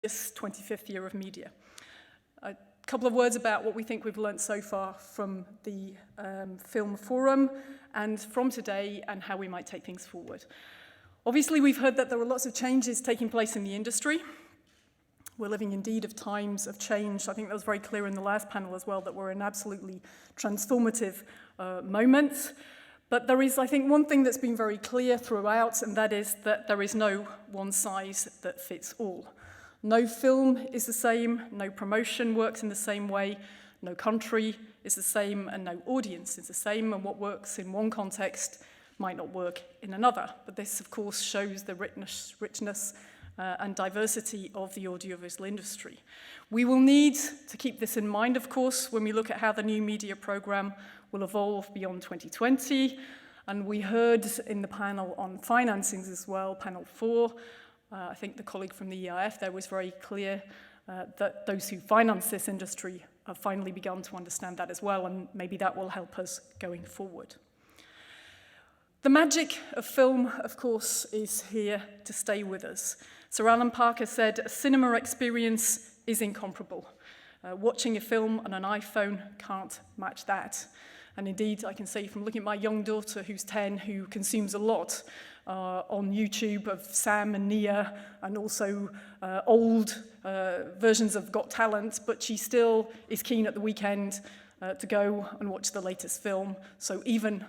this 25th year of media. A couple of words about what we think we've learned so far from the Film Forum and from today and how we might take things forward. Obviously, we've heard that there are lots of changes taking place in the industry. We're living indeed of times of change. I think that was very clear in the last panel as well, that we're in absolutely transformative moments. But there is, I think, one thing that's been very clear throughout, and that is that there is no one size that fits all. No film is the same, no promotion works in the same way, no country is the same, and no audience is the same, and what works in one context might not work in another. But this, of course, shows the richness and diversity of the audiovisual industry. We will need to keep this in mind, of course, when we look at how the new media program will evolve beyond 2020. And we heard in the panel on financings as well, panel 4, I think the colleague from the EFF there was very clear that those who finance this industry have finally begun to understand that as well, and maybe that will help us going forward. The magic of film, of course, is here to stay with us. Sir Alan Parker said, "A cinema experience is incomparable. Watching a film on an iPhone can't match that." And indeed, I can say from looking at my young daughter, who's 10, who consumes a lot on YouTube of Sam and Nia, and also old versions of Got Talent, but she still is keen at the weekend to go and watch the latest film. So even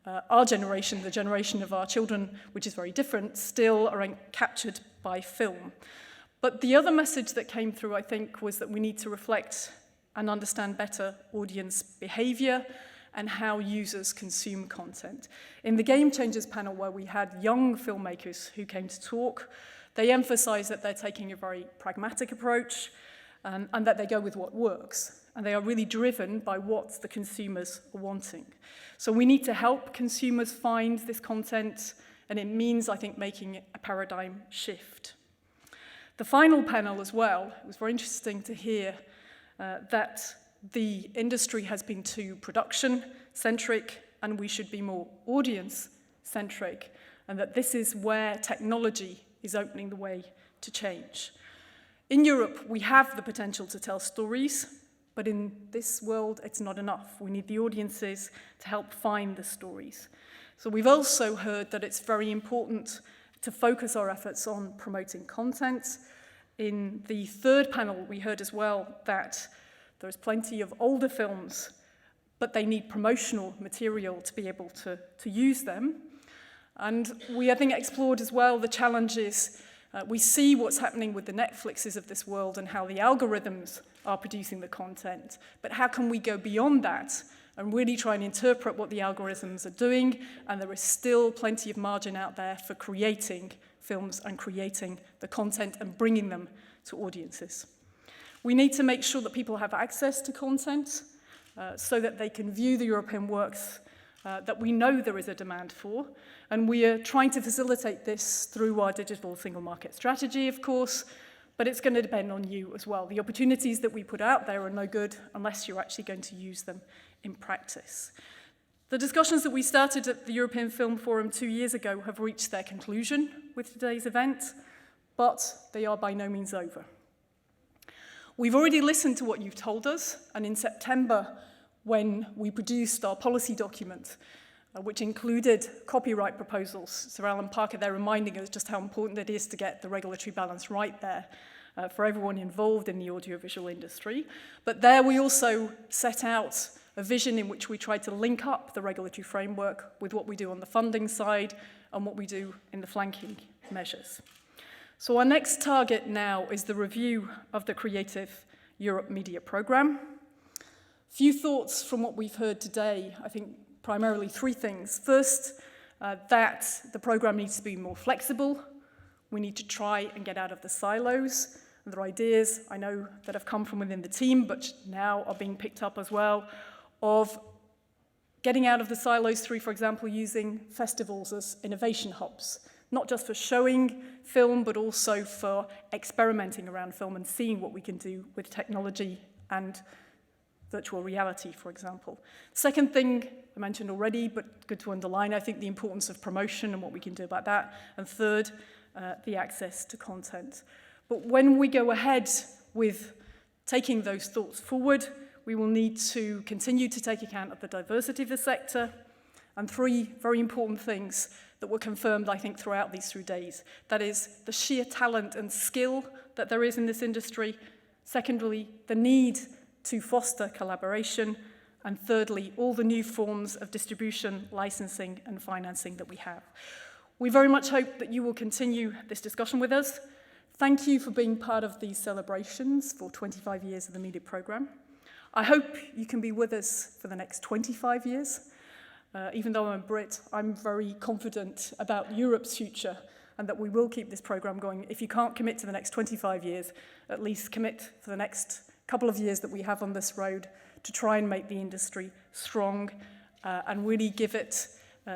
our generation, the generation of our children, which is very different, still are captured by film. But the other message that came through, I think, was that we need to reflect and understand better audience behavior and how users consume content. In the Game Changers panel, where we had young filmmakers who came to talk, they emphasized that they're taking a very pragmatic approach and that they go with what works. And they are really driven by what the consumers are wanting. So we need to help consumers find this content, and it means, I think, making a paradigm shift. The final panel as well, it was very interesting to hear that the industry has been too production-centric, and we should be more audience-centric, and that this is where technology is opening the way to change. In Europe, we have the potential to tell stories, but in this world, it's not enough. We need the audiences to help find the stories. So we've also heard that it's very important to focus our efforts on promoting content. In the third panel, we heard as well that there's plenty of older films, but they need promotional material to be able to use them. And we, I think, explored as well the challenges. We see what's happening with the Netflixes of this world and how the algorithms are producing the content. But how can we go beyond that and really try and interpret what the algorithms are doing? And there is still plenty of margin out there for creating films and creating the content and bringing them to audiences. We need to make sure that people have access to content so that they can view the European works that we know there is a demand for. And we are trying to facilitate this through our digital single market strategy, of course, but it's going to depend on you as well. The opportunities that we put out there are no good unless you're actually going to use them in practice. The discussions that we started at the European Film Forum 2 years ago have reached their conclusion with today's event, but they are by no means over. We've already listened to what you've told us, and in September, when we produced our policy document, which included copyright proposals, Sir Alan Parker there reminding us just how important it is to get the regulatory balance right there for everyone involved in the audiovisual industry. But there we also set out a vision in which we tried to link up the regulatory framework with what we do on the funding side and what we do in the flanking measures. So our next target now is the review of the Creative Europe Media Programme. Few thoughts from what we've heard today. I think primarily 3 things. First, that the programme needs to be more flexible. We need to try and get out of the silos. And there are ideas, I know, that have come from within the team, but now are being picked up as well, of getting out of the silos through, for example, using festivals as innovation hubs. Not just for showing film, but also for experimenting around film and seeing what we can do with technology and virtual reality, for example. Second thing I mentioned already, but good to underline, I think the importance of promotion and what we can do about that. And third, the access to content. But when we go ahead with taking those thoughts forward, we will need to continue to take account of the diversity of the sector, and three very important things that were confirmed, I think, throughout these 3 days. That is the sheer talent and skill that there is in this industry. Secondly, the need to foster collaboration. And thirdly, all the new forms of distribution, licensing, and financing that we have. We very much hope that you will continue this discussion with us. Thank you for being part of these celebrations for 25 years of the media programme. I hope you can be with us for the next 25 years. Even though I'm a Brit, I'm very confident about Europe's future and that we will keep this programme going. If you can't commit to the next 25 years, at least commit for the next couple of years that we have on this road to try and make the industry strong and really give it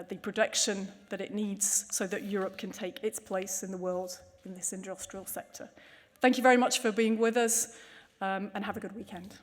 the protection that it needs so that Europe can take its place in the world in this industrial sector. Thank you very much for being with us and have a good weekend.